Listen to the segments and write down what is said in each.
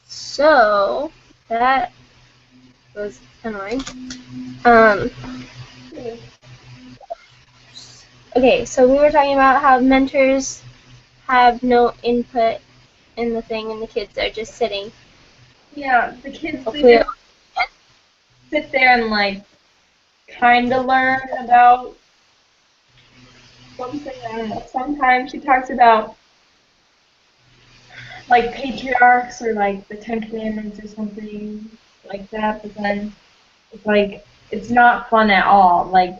So that was annoying. Um, okay, so we were talking about how mentors have no input in the thing, and the kids are just sitting. Yeah, the kids, they Hopefully, just sit there and like kind of learn about something. I don't know. Sometimes she talks about like patriarchs or like the Ten Commandments or something like that, but then it's like it's not fun at all. Like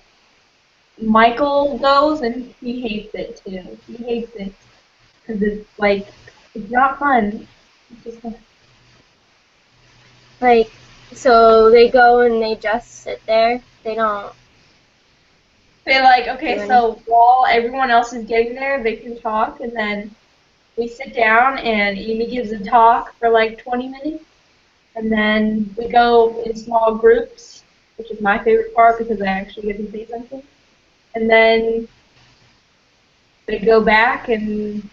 Michael goes and he hates it too. He hates it because it's like it's not fun. It's just like, so they go and they just sit there. They don't they like do okay, anything. so while everyone else is getting there, they can talk, and then we sit down and Amy gives a talk for like 20 minutes, and then we go in small groups, which is my favorite part because I actually get to say something. And then they go back and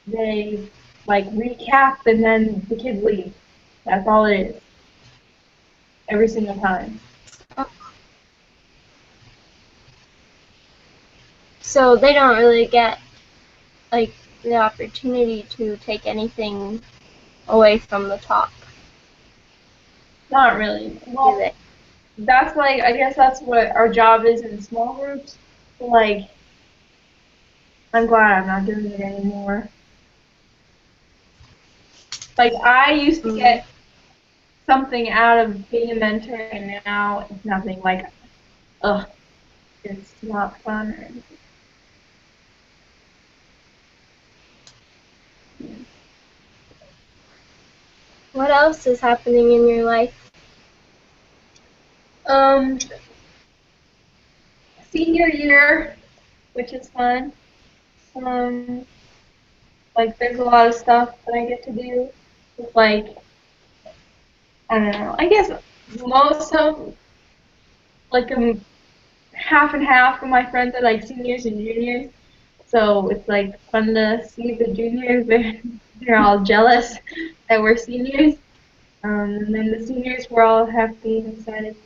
they like recap, and then the kids leave. That's all it is, every single time. So they don't really get like the opportunity to take anything away from the talk, Not really. do Well, they? that's like I guess that's what our job is in small groups. Like I'm glad I'm not doing it anymore. Like I used to Mm, get something out of being a mentor, and now it's nothing. Like ugh, it's not fun or anything. what else is happening in your life? Um, senior year, which is fun. Um, like there's a lot of stuff that I get to do. With, like I don't know. I guess most of like half and half of my friends are like seniors and juniors. So it's like fun to see the juniors. They're all jealous that we're seniors. And then the seniors were all happy and excited.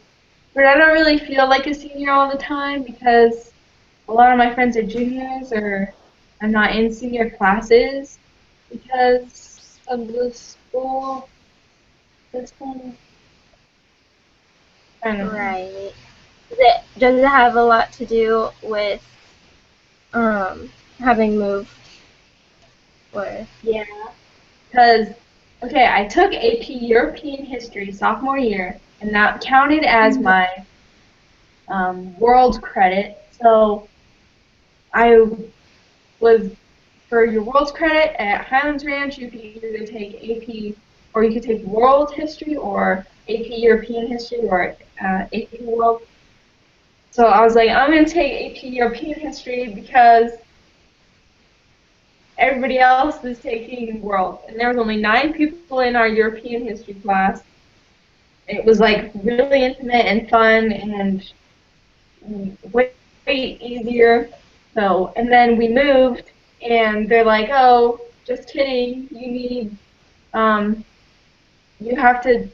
But I don't really feel like a senior all the time because a lot of my friends are juniors or I'm not in senior classes because of the school. It's kind of, I don't know. Right. Does it have a lot to do with having moved? Or Yeah. Because, okay, I took AP European History sophomore year, and that counted as my world credit. So I was, for your world credit at Highlands Ranch, you could either take AP, or you could take World History, or AP European History, or AP World. So I was like, I'm going to take AP European History because everybody else is taking World. And there was only 9 people in our European History class. It was like really intimate and fun and way, way easier. So, and then we moved, and they're like, "Oh, just kidding. Um, you have to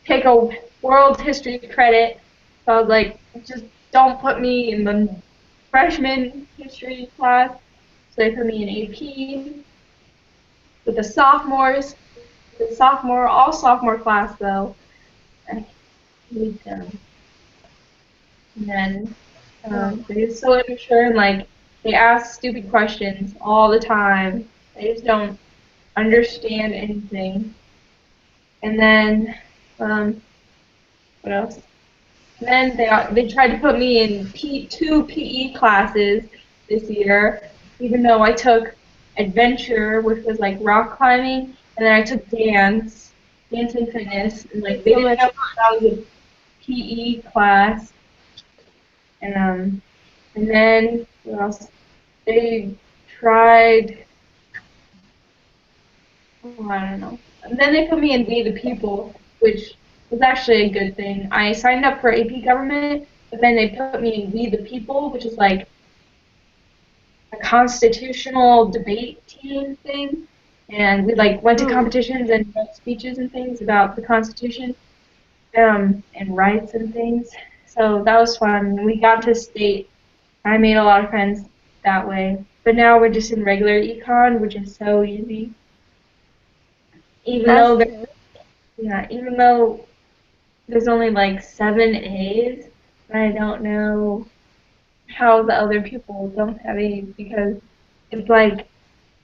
take a world history credit." So I was like, "Just don't put me in the freshman history class." So they put me in AP with the sophomores. The all sophomore class though. I hate them. And then they're just so immature and like they ask stupid questions all the time. They just don't understand anything. And then what else? And then they tried to put me in two PE classes this year, even though I took adventure, which was like rock climbing, and then I took dance and fitness, and like it's they so didn't much know fun. that was a PE class. And and then what else? They tried, oh, I don't know. And then they put me in We the People, which was actually a good thing. I signed up for AP Government, but then they put me in We the People, which is like a constitutional debate team thing. And we like went to Hmm. competitions and wrote speeches and things about the Constitution, and rights and things. So that was fun. We got to state. I made a lot of friends that way. But now we're just in regular econ, which is so easy. Even That's though there, good. yeah, even though there's only like 7 A's, I don't know how the other people don't have A's because it's like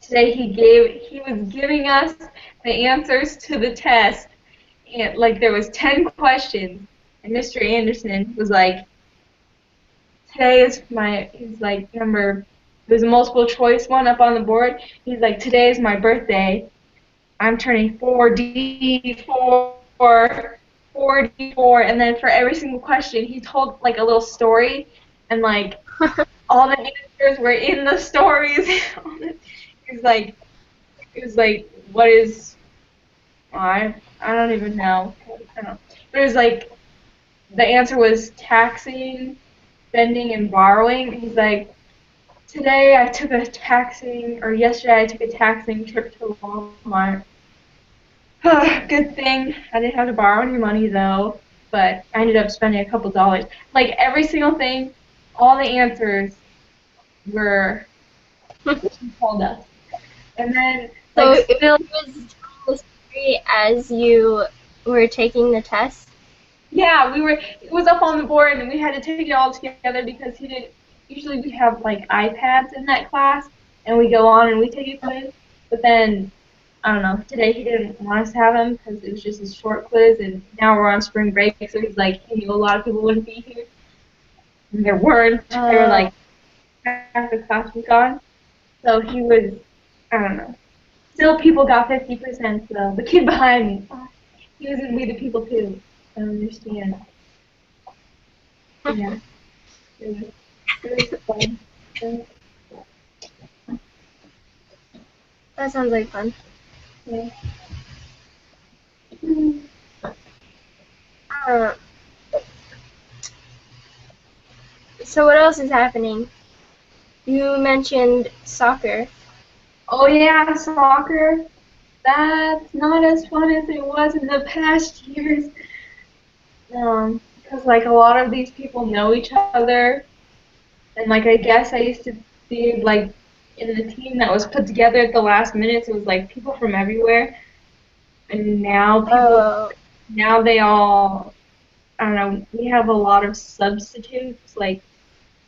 today he was giving us the answers to the test, and like there was 10 questions, and Mr. Anderson was like, today is he's like number, there's a multiple choice one up on the board. He's like, today is my birthday. I'm turning 4D4, and then for every single question, he told like a little story, and like all the answers were in the stories. He's like, it was like, what is, I don't even know. I don't know. But it was like, the answer was taxing, spending, and borrowing. He's like, today I took a taxing, or yesterday I took a taxing trip to Walmart. Good thing I didn't have to borrow any money though, but I ended up spending a couple dollars. Like every single thing, all the answers were what he told us. And then So like it still, was telling the story as you were taking the test. yeah, it was up on the board and we had to take it all together because he didn't, usually we have like iPads in that class and we go on and we take a quiz, but then I don't know. Today he didn't want us to have him because it was just a short quiz, and now we're on spring break, so he's like, he knew a lot of people wouldn't be here. And there weren't. They were Oh, like half the class was gone, so he was. I don't know. Still, people got 50%. So the kid behind me, he was in We the People too. I don't understand. Yeah, it was fun. that sounds like fun. Yeah. Uh, so what else is happening? You mentioned soccer. Oh yeah, soccer. That's not as fun as it was in the past years. Because like a lot of these people know each other, and like I guess I used to be like in the team that was put together at the last minute. So it was like people from everywhere, and Oh, now they all, I don't know. We have a lot of substitutes, like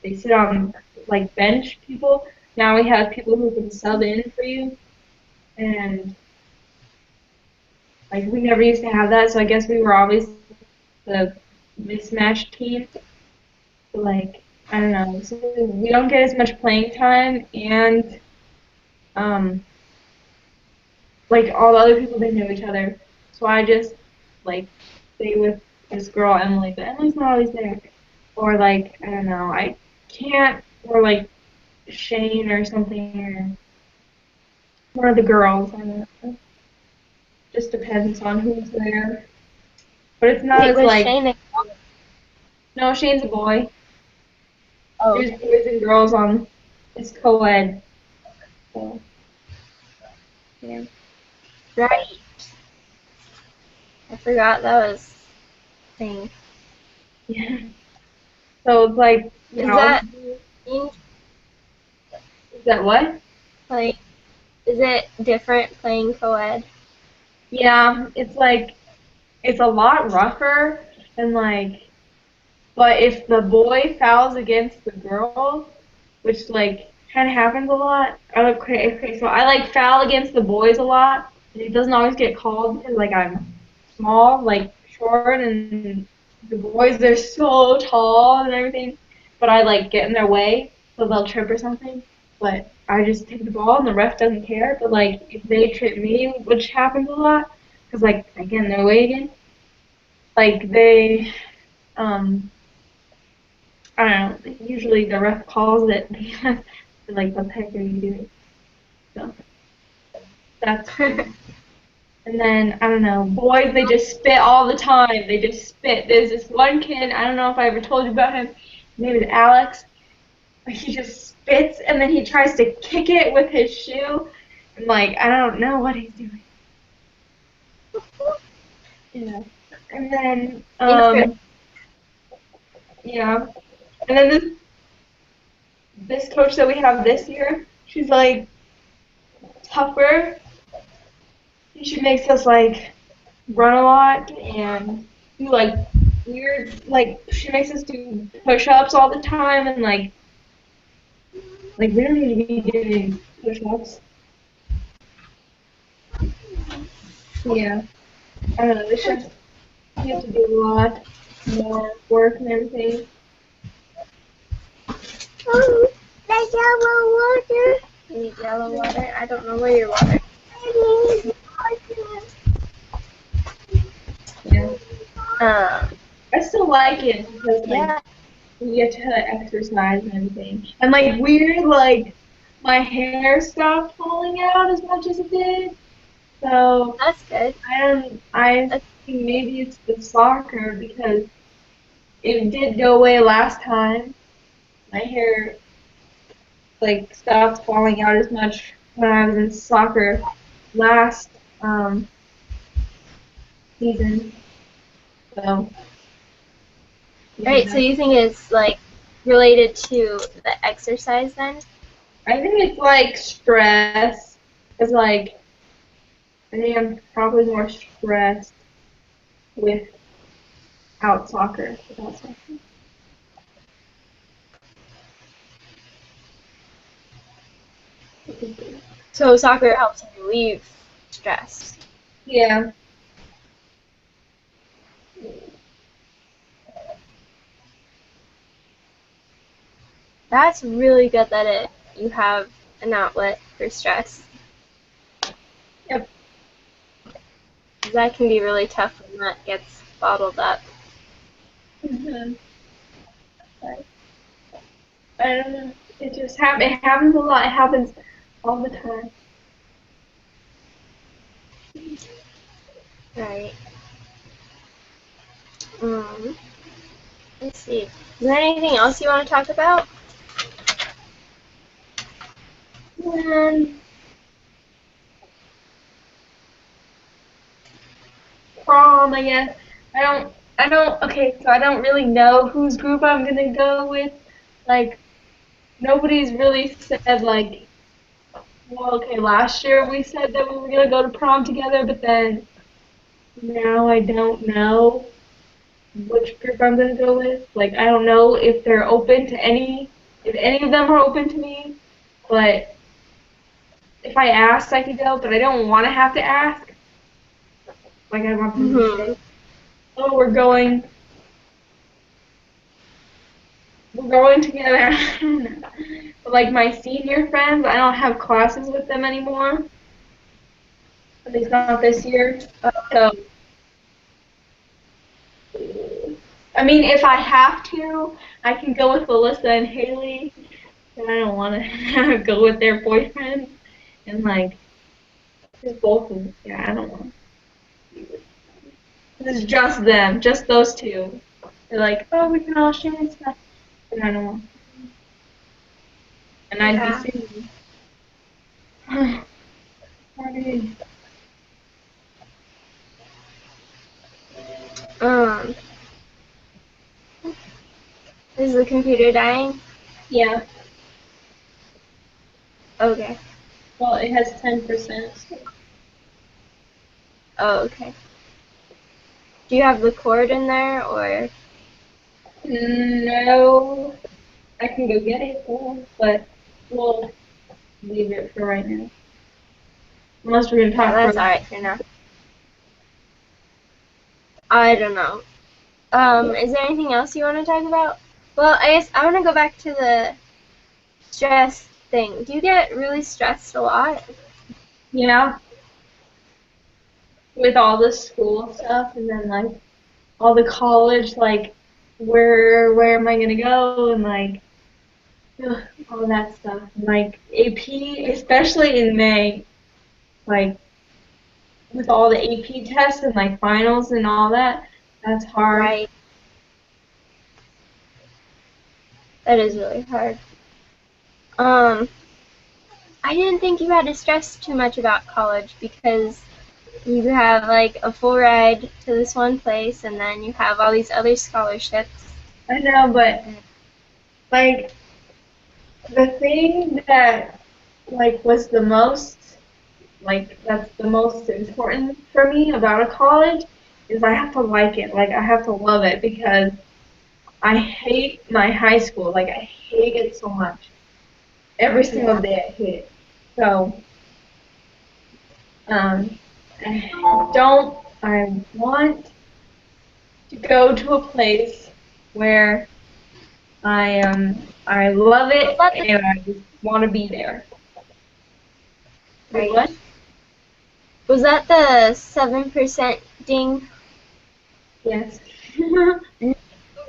they sit on like bench people. Now we have people who can sub in for you, and like we never used to have that. So I guess we were always the mismatched team. Like I don't know, so we don't get as much playing time, and um, like all the other people they know each other. So I just like stay with this girl Emily, but Emily's not always there. Or like I don't know, I can't. Or like Shane or something, or one of the girls. I don't know. Just depends on who's there. But it's not wait, as was like, Shane? no, Shane's a boy. Oh, There's okay. boys and girls on. It's co-ed. So yeah. Right. I forgot that was a thing. Yeah. So it's like, Is I'll that do, mean, is that what? like, is it different playing co-ed? Yeah, it's like, it's a lot rougher and like, but if the boy fouls against the girl, which like kind of happens a lot. Okay, so I like foul against the boys a lot, and it doesn't always get called because like I'm small, like short, and the boys they're so tall and everything, but I like get in their way, so they'll trip or something. But I just take the ball and the ref doesn't care. But like if they trip me, which happens a lot, because like I get in their way again, like they um I don't know. Usually the ref calls it because like what the heck are you doing? So that's fun. And then I don't know, boys they just spit all the time. They just spit. There's this one kid, I don't know if I ever told you about him. His name is Alex. He just spits and then he tries to kick it with his shoe. And like, I don't know what he's doing. Yeah. And then, Interest. yeah. And then this coach that we have this year, she's like tougher. She makes us like run a lot and do like weird, like she makes us do push-ups all the time and like we don't need to be doing push-ups. Yeah, I don't know. It's just you have to do a lot more work and everything. Oh, the yellow water. You need yellow water? I don't know where your water. I need Yeah, water. I still like it because like Yeah. we get to exercise and everything, and like weird like my hair stopped falling out as much as it did. So That's good. I That's, think maybe it's the soccer because it did go away last time. My hair like stopped falling out as much when I was in soccer last um season. So maybe right, so that's you think it's like related to the exercise then? I think it's like stress. It's like I think I'm probably more stressed without soccer. Without soccer. So soccer helps you relieve stress. Yeah. That's really good that you have an outlet for stress. Yep. 'Cause that can be really tough when that gets bottled up. hmm I don't know. It just it happens a lot. It happens all the time. Right. Um, let's see. Is there anything else you want to talk about? And prom, I guess. Okay, so I don't really know whose group I'm gonna go with. Like, nobody's really said, like, well, okay, last year we said that we were gonna go to prom together, but then now I don't know which group I'm gonna go with. Like, I don't know if they're open to if any of them are open to me, but if I asked, I could go, but I don't want to have to ask. Like, I want them to Hmm. say, oh, we're going together. But like my senior friends, I don't have classes with them anymore. At least not this year. So, I mean, if I have to, I can go with Alyssa and Haley. But I don't want to go with their boyfriends. And like, just both of them. Yeah, I don't want to. It's just them, just those two. They're like, oh, we can all share stuff. But I don't want. And I'd be Yeah. single. Sorry. Um, is the computer dying? Yeah. Okay. Well, it has 10%. So. Oh, okay. Do you have the cord in there or? No, I can go get it though, but we'll leave it for right now. Unless we're gonna Yeah, talk for that's like. alright for now. I don't know. Is there anything else you want to talk about? Well, I guess I want to go back to the stress thing. Do you get really stressed a lot? Yeah, with all the school stuff and then like all the college, like where am I gonna go and like ugh, all that stuff. And, like AP, especially in May, like with all the AP tests and like finals and all that, that's hard. Right. That is really hard. Um, I didn't think you had to stress too much about college because you have like a full ride to this one place and then you have all these other scholarships. I know, but like the thing that like was the most like that's the most important for me about a college is I have to like it. Like I have to love it because I hate my high school. Like I hate it so much. Every single Yeah. day I hate it. So um I want to go to a place where I love Was it that the and I just want to be there. Wait, right? what? Was that the 7% ding? Yes.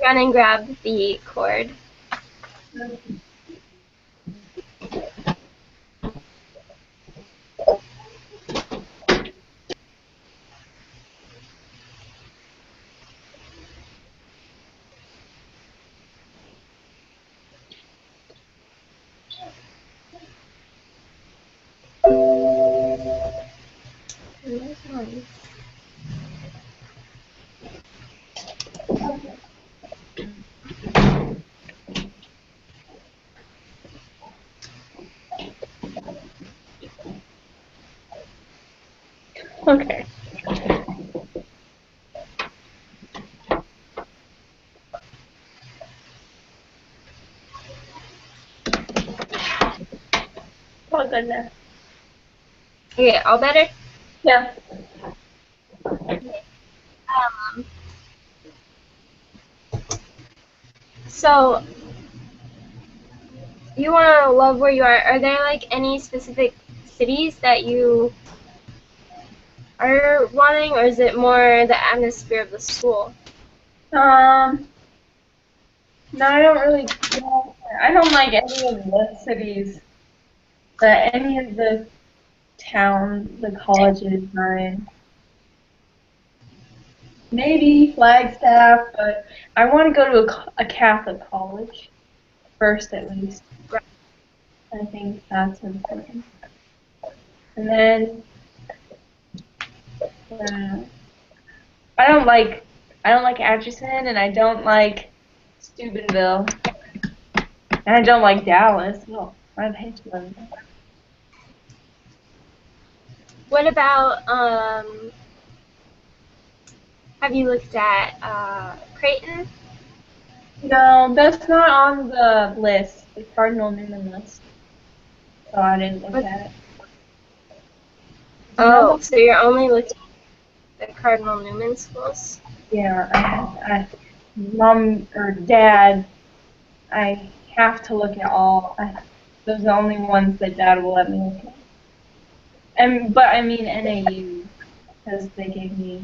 Run and grab the cord. Okay. Oh goodness. Okay, all better? Yeah. Um, so you want to love where you are. Are there like any specific cities that you are wanting, or is it more the atmosphere of the school? Um. No, I don't really. No, I don't like any of the cities, but any of the towns, the colleges are in. Maybe Flagstaff, but I want to go to a Catholic college first, at least. I think that's important. And then uh, I don't like I don't like Atchison, and I don't like Steubenville, and I don't like Dallas. Oh, I hate them. What about have you looked at Creighton? No, that's not on the list, the Cardinal Newman list. So I didn't look What, at it. Do you know oh, them? so you're only looking at the Cardinal Newman schools? Yeah, mom or dad, I have to look at all. Those are the only ones that dad will let me look at. But I mean NAU because they gave me.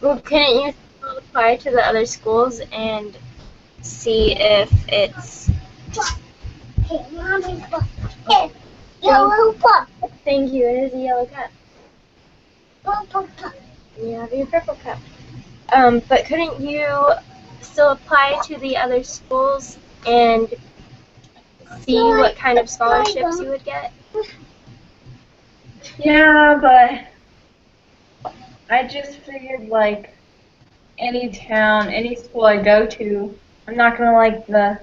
Well, couldn't you still apply to the other schools and see if it's hey, Mommy's book. Hey, yellow cup. Thank you. It is a yellow cup. Purple cup. You have your purple cup. But couldn't you still apply to the other schools and see what kind of scholarships you would get? Yeah, but I just figured like any town, any school I go to, I'm not gonna like the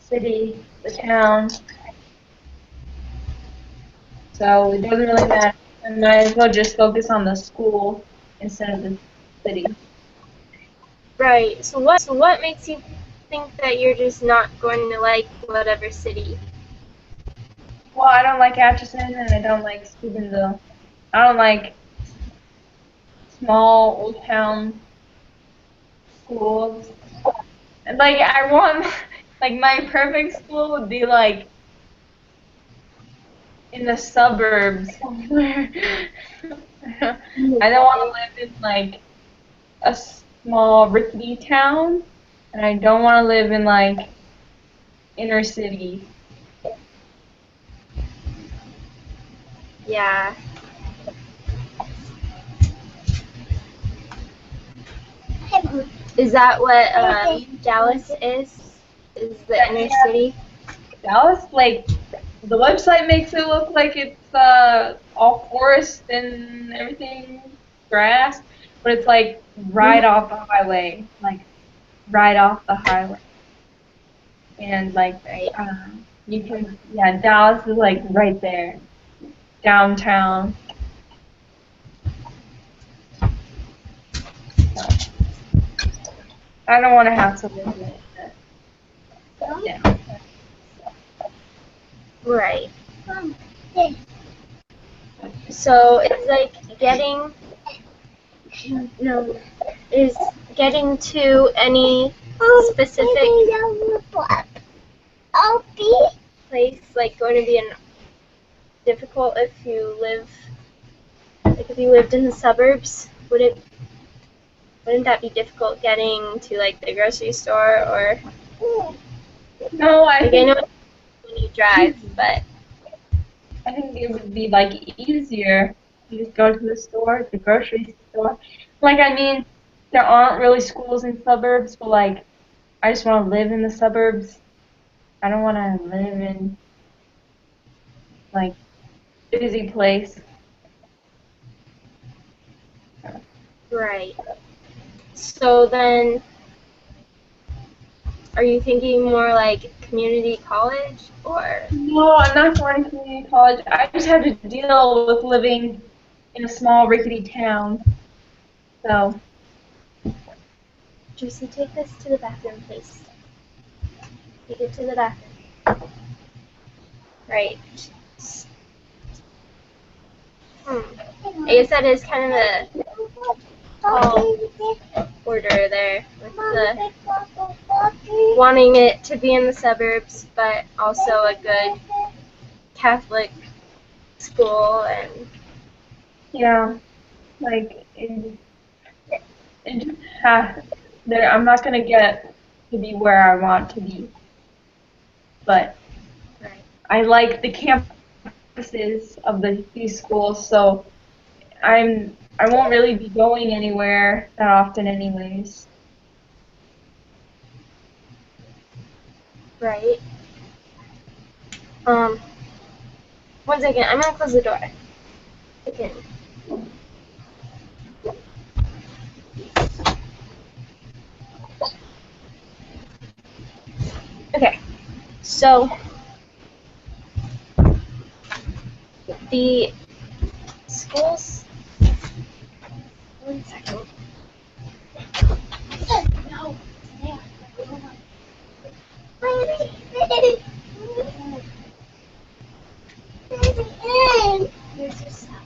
city, the town, so it doesn't really matter. I might as well just focus on the school instead of the city. Right. So what makes you think that you're just not going to like whatever city? Well, I don't like Atchison and I don't like Steubenville. I don't like small old town schools. And like I want like my perfect school would be like in the suburbs somewhere. I don't want to live in like a small rickety town, and I don't want to live in like inner city. Yeah. Is that what Dallas is? Is the inner city? Dallas, like, the website makes it look like it's all forest and everything, grass, but it's like right off the highway, like right off the highway. And like, Right. you can, yeah, Dallas is like right there, downtown. So, I don't want to have to live in it. Yeah. Right. So it's like getting, no, is getting to any specific place like going to be difficult if you live, like if you lived in the suburbs? Wouldn't that be difficult getting to like the grocery store or No, I like I think know when you drive, but it would be like easier. You just go to the store, the grocery store. Like, I mean, there aren't really schools in suburbs, but like, I just want to live in the suburbs. I don't want to live in like busy place. right. So then, are you thinking more like community college or? No, I'm not going to community college. I just have to deal with living in a small rickety town. So, Juicy, take this to the bathroom, please. Take it to the bathroom. Right. I guess that is kind of the tall order there with the wanting it to be in the suburbs, but also a good Catholic school and yeah, like it just has there. I'm not gonna get to be where I want to be, but right. I like the campuses of these schools, so I won't really be going anywhere that often, anyways. Right. Um, 1 second, I'm gonna close the door. Okay. Okay. So the schools. 1 second. No. Here's your stuff.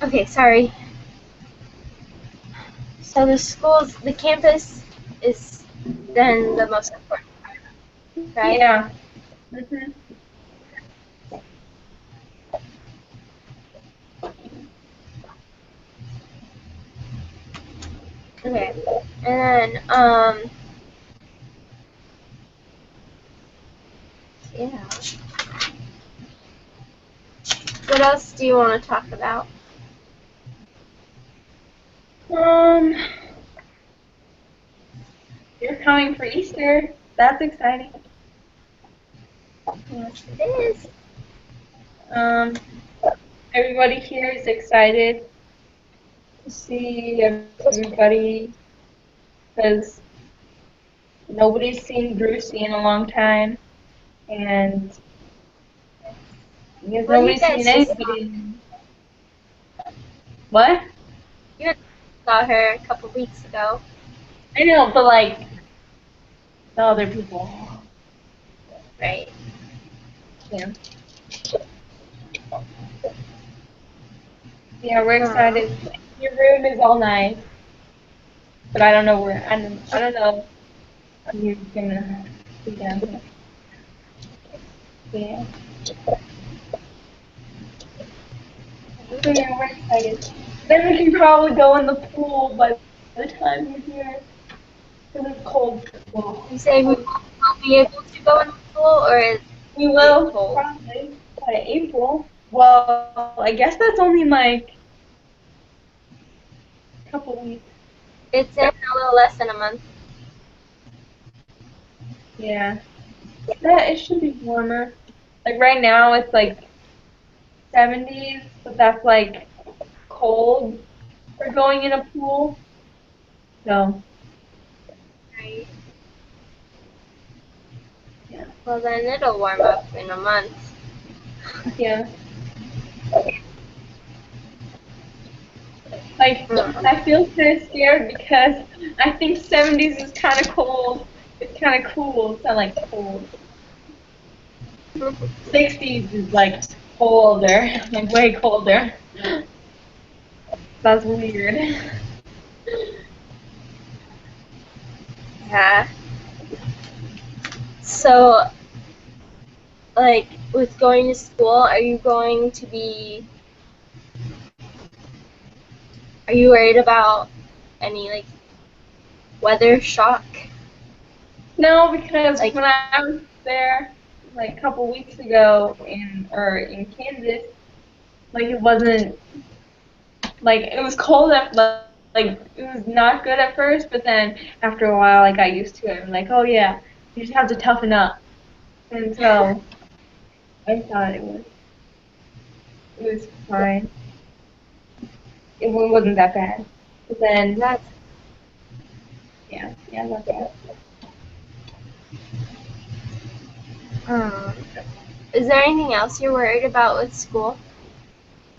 Okay, sorry. So the schools, the campus is then the most important part, right? Yeah. Mhm. Okay. And then, yeah. What else do you want to talk about? Um, you're coming for Easter. That's exciting. Yes, it is. Um, everybody here is excited to see everybody because nobody's seen Brucey in a long time, and because Well, you nobody's seen guys just saw, anybody. What? you saw her a couple weeks ago. I know, but like the other people. Right. Yeah. Yeah, we're Um, excited. Your room is all nice, but I don't know where. I don't know if you're gonna be down here. Yeah. So yeah, we're excited. Then we can probably go in the pool by the time you're here. Because it's cold. Well, you say we won't be able to go in the pool, or is we it will cold? probably by April. Well, I guess that's only like couple weeks. It's in a little less than a month. Yeah. Yeah, it should be warmer. Like right now it's like 70s, but that's like cold for going in a pool. So, Right. yeah. Well, then it'll warm up in a month. Yeah. Like, Mm. I feel kind of scared because I think 70s is kind of cold. It's kind of cool. It's not like cold. 60s is like colder, like way colder. That's weird. Yeah. So, like, with going to school, are you worried about any, like, weather shock? No, because Like, when I was there like a couple weeks ago in Kansas, like it wasn't like it was cold at like it was not good at first, but then after a while I got used to it. I'm like, oh yeah, you just have to toughen up. And so I thought it was fine. Wasn't that bad. But then that's, yeah, not bad. um, is there anything else you're worried about with school?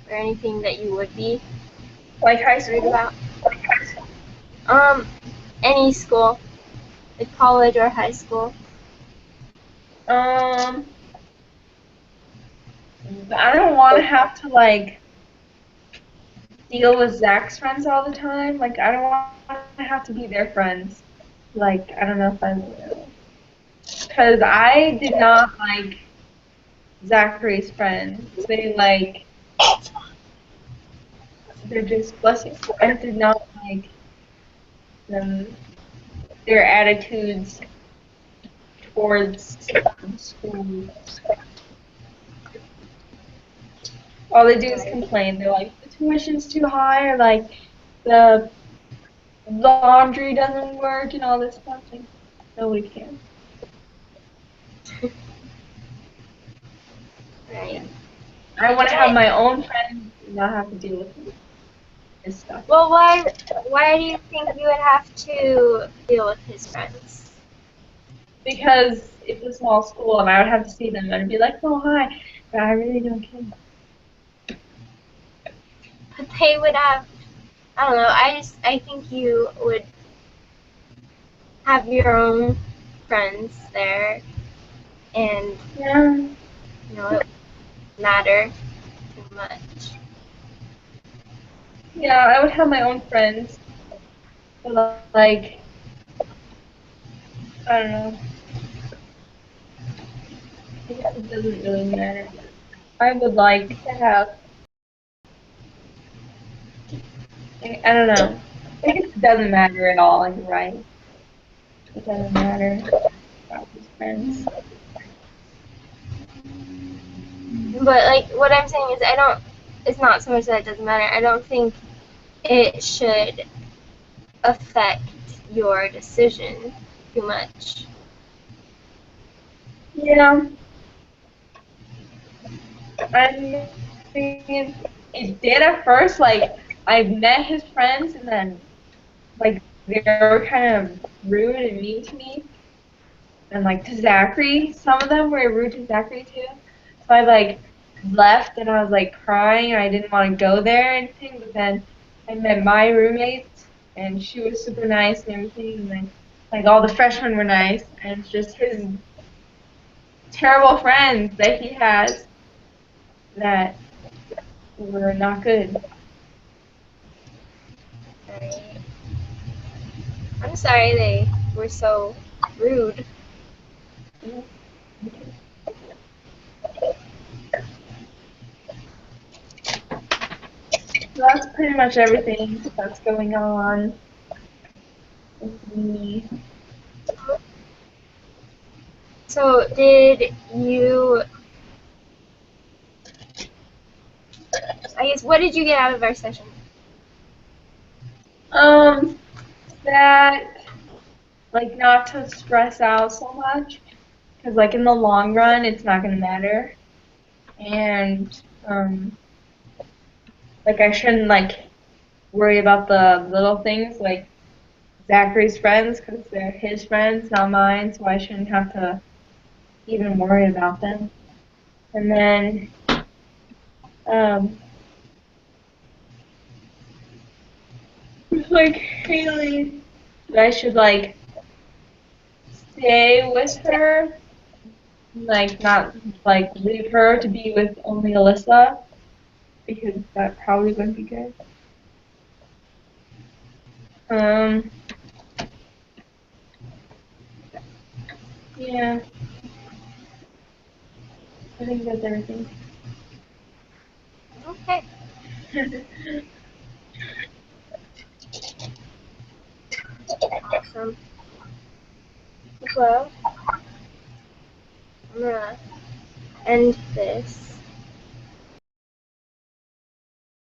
Or anything that you would be Like high worried school? about? Um, any school, like college or high school. Um, I don't want to have to like deal with Zach's friends all the time. Like I don't want to have to be their friends. Like I don't know if I will. Because I did not like Zachary's friends. They're just blessings. I did not like them, their attitudes towards school. All they do is Right. complain. They're like, the tuition's too high, or like the laundry doesn't work, and all this stuff. Like, nobody cares. Right. Yeah. I want to have But, my own friends and not have to deal with this stuff. well, why do you think you would have to deal with his friends? Because it's a small school and I would have to see them and I'd be like, oh, hi. But I really don't care. But they would have, I don't know, I think you would have your own friends there, and, Yeah. it wouldn't matter too much. Yeah, I would have my own friends. But, like, I don't know. I guess it doesn't really matter. I would like to have, I don't know. I guess it doesn't matter at all. Like, right? It doesn't matter about these friends. But, like, what I'm saying is it's not so much that it doesn't matter. I don't think it should affect your decision too much. Yeah. I mean, it did at first. Like, I met his friends, and then like they were kind of rude and mean to me, and like to Zachary. Some of them were rude to Zachary too. So I like left, and I was like crying, and I didn't want to go there or anything. But then I met my roommate, and she was super nice and everything, and then like all the freshmen were nice, and it's just his terrible friends that he has that were not good. Right? I'm sorry they were so rude. Yeah. So that's pretty much everything that's going on with me. So did you, I guess, what did you get out of our session? That, like, not to stress out so much, because, like, in the long run, it's not going to matter. And, like, I shouldn't, like, worry about the little things, like Zachary's friends, because they're his friends, not mine, so I shouldn't have to even worry about them. And then, um, like, Haley, I should, like, stay with her, like, not, like, leave her to be with only Alyssa, because that probably wouldn't be good. Um, yeah, I think that's everything. Okay. Awesome. Well, I'm gonna end this.